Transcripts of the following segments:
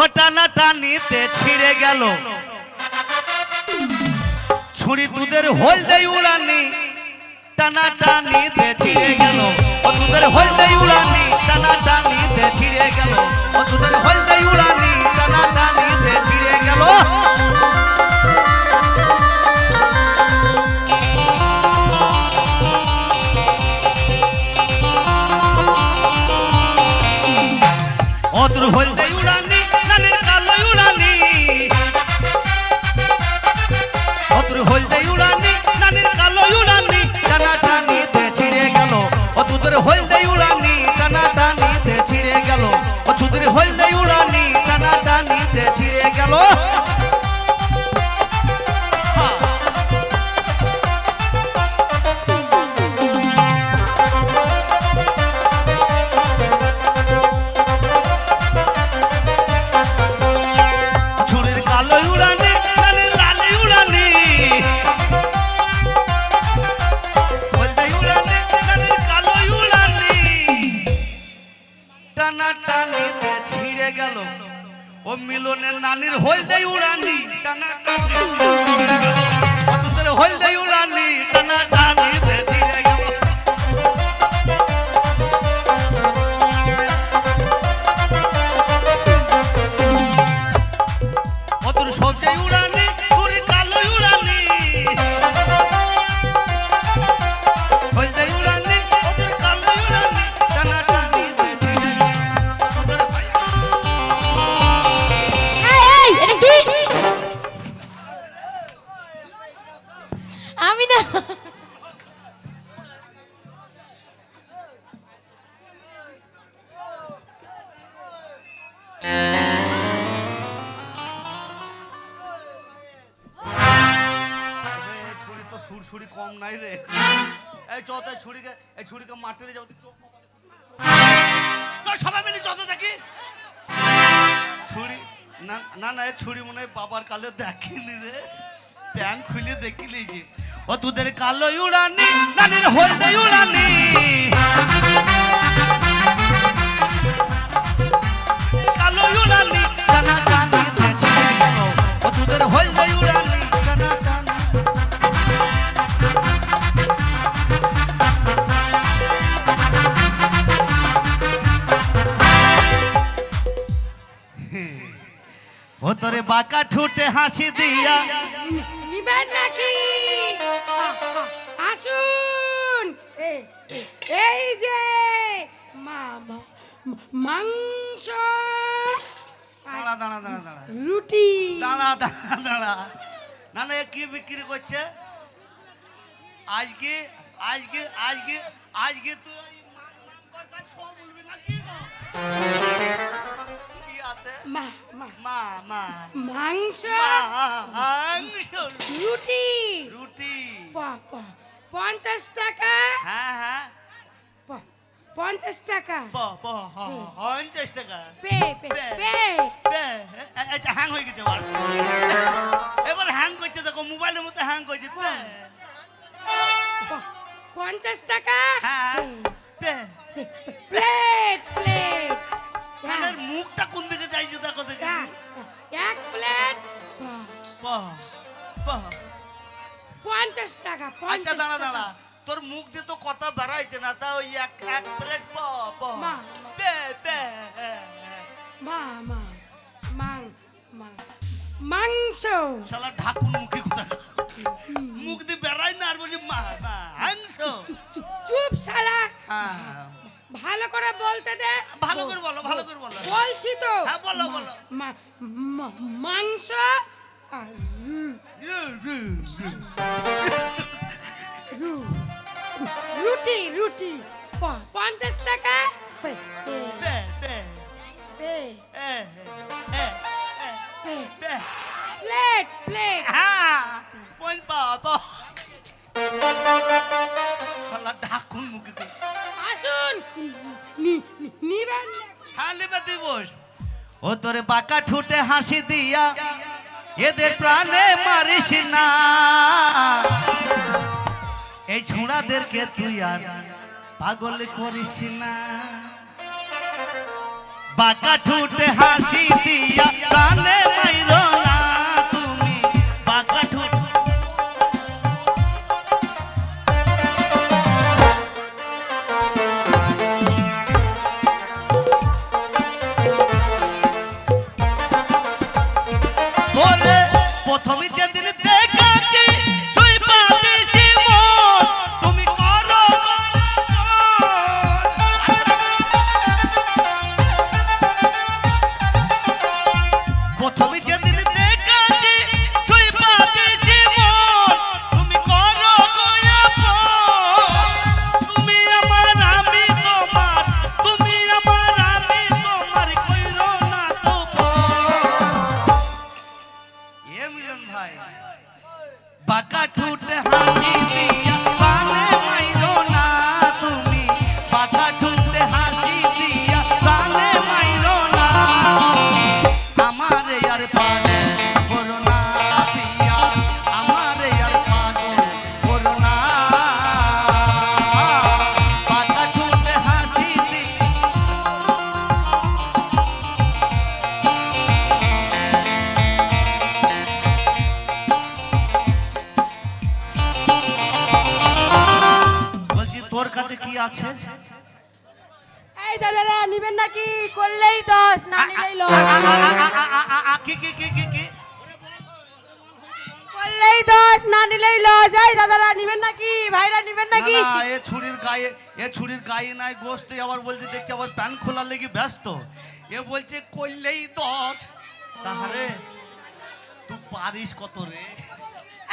ও টানা টানিতে ছিঁড়ে গেল ছুরি দুধের হলদে উড়ানি টানা টানিতে ছিঁড়ে গেল ও দুধের হলদে উড়ানি টানা টানিতে ছিঁড়ে গেল ও দুধের হলদে উড়ানি টানা টানিতে ছিঁড়ে গেল অতুর হলদে উড়ানি নানের কালো উড়ানি অতুর হলদে উড়ানি নানের কালো উড়ানি টানা টানিতে ছিঁড়ে গেল ও দুধের হলদে উড়ানি টানা টানিতে ছিঁড়ে গেল ও দুধের হলদে উড়ানি টানা টানিতে ছিঁড়ে গেল ও মিলনের নানির হলদে উড়ানি টানা টানিতে হলদে উড়ানি টানা টানিতে ছিঁড়ে গেল ও তোর সবজি উড়ানি তোর কালো উড়ানি হলদে উড়ানি ও তোর কালো উড়ানি টানা টানিতে ছিঁড়ে গেল আমি না ছুরি তো সুরসুরি কম নাই রে এই চত এই ছুরিকে মাটিতে যাও চোখ সবাই মিলে যত দেখি ছুরি না না না ছুরি মনে হয় বাবার কালে দেখিনি রে প্যান্ট খুলে দেখিলি যে ও দুধের কালো উড়ানি নানির হলদে উড়ানি কালো উড়ানি টানা টানিতে ছিঁড়ে গেল ও দুধের হলদে উড়ানি টানা টানি ও তোরে বাঁকা ঠোঁটে হাসি দিয়া নিবেন নাকি আসুন এই যে মাংস দাঁড়া দাঁড়া দাঁড়া দাঁড়া রুটি দাঁড়া দাঁড়া দাঁড়া না না কি বিক্রি করছে আজকে আজকে আজকে আজকে তুই বলবি না কি কি আছে মা মা মা মা মাংস মাংস রুটি রুটি 50 টাকা হ্যাঁ হ্যাঁ 50 টাকা 50 টাকা পে পে পে হ্যাং হয়ে গেছে এবার হ্যাং করছে দেখো মোবাইলের মধ্যে হ্যাং করছে 50 টাকা হ্যাঁ প্লেট প্লেট কানের মুখটা কোন দিকে চাইছে দেখো দেখি এক প্লেট 50 টাকা আচ্ছা দাঁড়া দাঁড়া তোর মুখ দিয়ে তো কথা দাঁড়াইছে না তা ওই এক প্লেট মা মা মাংস শালা ঢাকুন মুখে কথা মুখ দিয়ে বেড়াই না আর বলি মাংস চুপ শালা হ্যাঁ ভালো করে বলতে দে ভালো করে বলো বলছি তো হ্যাঁ বলো বলো মাংস আর রুটি রুটি 50 টাকা প্লেট প্লেট ঢাকুন মুখে আসুন নিবেন হ্যাঁ নেবে তুই বস ও তোরে বাঁকা ঠুটে হাসি দিয়া এদের প্রাণে মারিস না এই ছোঁড়াদেরকে তুই আর পাগল করিস না বাঁকা ঠুটে হাসি দিয়া প্রাণে মাইরো না তুমি বাঁকা ঠুট তোরে প্রথমে যেদিন দেখেছি ছুঁই পাতেছি মন তুমি করো প্রথমে যেদিন দেখেছি ছুঁই পাতেছি মন তুমি করো তুমি আমার আমি তোমার তুমি আমার আমি তোমার কইরো না তো এ মিলন ভাই বাঁকা ঠুটে হাসি দিয়া প্রাণে মাইরো না তুমি বাঁকা ঠুটে হাসি দিয়া প্রাণে মাইরো না আমারে আর পাগল করো না পিয়া আমারে আর পাগল করো না বাঁকা ঠুটে হাসি দিয়া বলছি তোর কাছে কি আছে এই দাদারা নিবেন নাকি? করলেই 10, না নিলেই লস। কি কি কি কি কি করলেই 10, না নিলেই লস। এই দাদারা নিবেন নাকি? ভাইরা নিবেন নাকি? না, না, এ ছুরির গায়ে নাই গোস্ত আবার বলতে দেখছি আবার প্যান খোলার লেগে ব্যস্ত এ বলছে করলেই 10 তাহলে তুই পারিস কত রে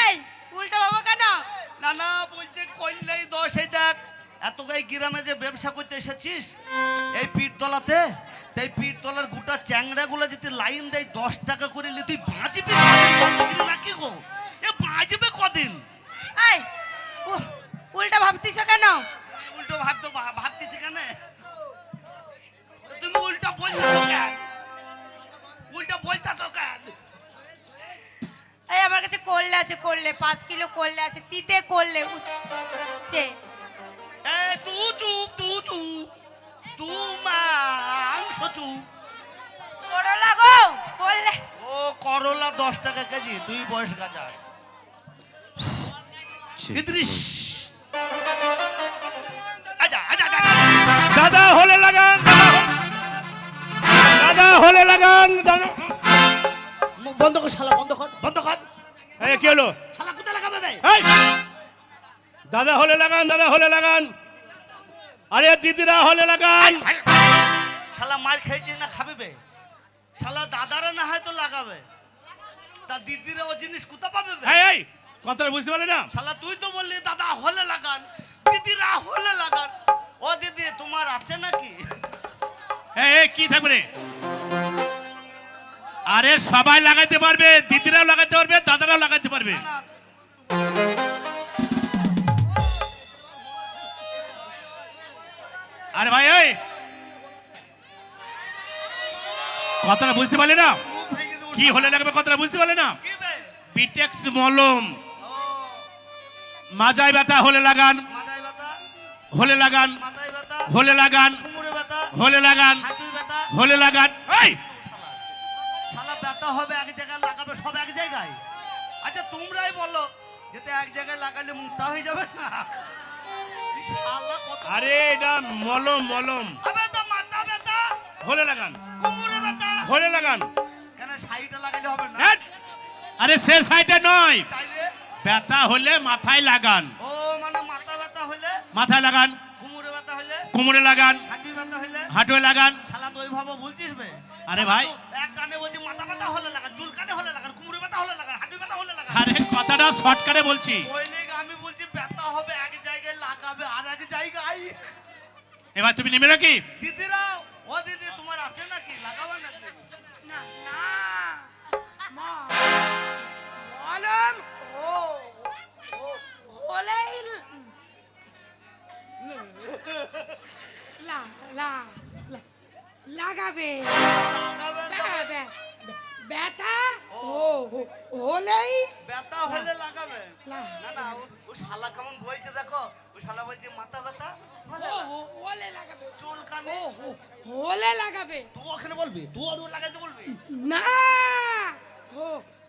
এই উল্টা বাবা কেন? না না বলছে করলেই 10 এই দেখ এত গাই গ্রামে যে ব্যবসা করতে এসেছিস এই পীরতলাতে তাই পীরতলার গোটা চ্যাংড়াগুলো যদি লাইন দেয় 10 টাকা করে নিলে তুই বাঁচবি নাকি গো এ বাঁচবে কদিন এই উল্টা ভাবতিছ কেন? উল্টো ভাবতেছি কেন তুমি উল্টা বলতেছো কেন উল্টা বলতেছো কেন এই আমার কাছে করলে আছে, করলে 5 কিলো করলে আছে, তিতে করলে উচ্ছে। এ তুই চুপ তুই মাংস চুপ করলা গো করলে ও করলা 10 টাকা কেজি তুই বয়স গাজা ইদ্রিস আজা দাদা হলে লাগান দাদা হলে লাগান বন্ধ কর শালা বন্ধ কর এই কি হলো শালা কোথায় লাগাবে বে এই দাদা হলে লাগান আরে দিদিরা হলে লাগান শালা মার খেয়েছিস না খাবে বে শালা দাদারা না হয় তো লাগাবে তা দিদিরা ও জিনিস কোথা পাবে বে এই কথাটা বুঝতে পারলে না শালা তুই তো বললি দাদা হলে লাগান দিদিরা হলে লাগান ও দিদি তোমার আছে নাকি এই কি থাকবে রে আরে সবাই লাগাইতে পারবে দিদিরাও লাগাইতে পারবে দাদারাও লাগাইতে পারবে না আরে ভাই এই কথাটা বুঝতে পারলে না কি হলে লাগবে কথাটা বুঝতে পারলে না কি বে বিটেক্স মলম ও মাজায় ব্যথা হলে লাগান মাথায় ব্যথা হলে লাগান মাথায় ব্যথা হলে লাগান কোমরে ব্যথা হলে লাগান হাঁটুয় ব্যথা হলে লাগান এই শালা ব্যথা হবে এক জায়গায় লাগাবে সব এক জায়গায় আচ্ছা তোমরাই বলো যেতে এক জায়গায় লাগালে মুখটা হয়ে যাবে না এই শালা কত আরে এটা মলম আবে তো মাথা ব্যথা হলে লাগান কোমরে ব্যথা হলে লাগান কেন সাইডে লাগাইলে হবে না হ্যাট! আরে সে সাইডে নয় তাইলে ব্যথা হলে মাথায় লাগান ও মানে মাথা ব্যথা হলে মাথায় লাগান কোমরে ব্যথা হলে কোমরে লাগান হাঁটুয় ব্যথা হলে হাঁটুয়ে লাগান শালা তো ওইভাবে বলছিস বে আরে ভাই। এক কানে বলছি মাথা ব্যথা হলে লাগান চুল কানে হলে লাগান কোমরে ব্যথা হলে লাগান হাঁটুয় ব্যথা হলে লাগান আরে কথাটা শর্টকাটে বলছি ওই লেগে আমি বলছি ব্যথা হবে এক জায়গায় লাগাবে আর এক জায়গায় এবার তুমি নেবে নাকি দিদিরা ও দিদি তোমার আছে নাকি লাগাবে নাকি না না মলম ও হলেই লাগাবে লাগাবে তো। লাগাবে ব্যথা ও হলেই ব্যথা হলে লাগাবে লা- না না ও শালা কেমন বলছে দেখো ও শালা বলছে মাথা ব্যথা হলে হলে লাগাবে চুল কানে ও হলে লাগাবে। তুই ওখানে বলবি, তুই ওর লাগাইতে বলবি।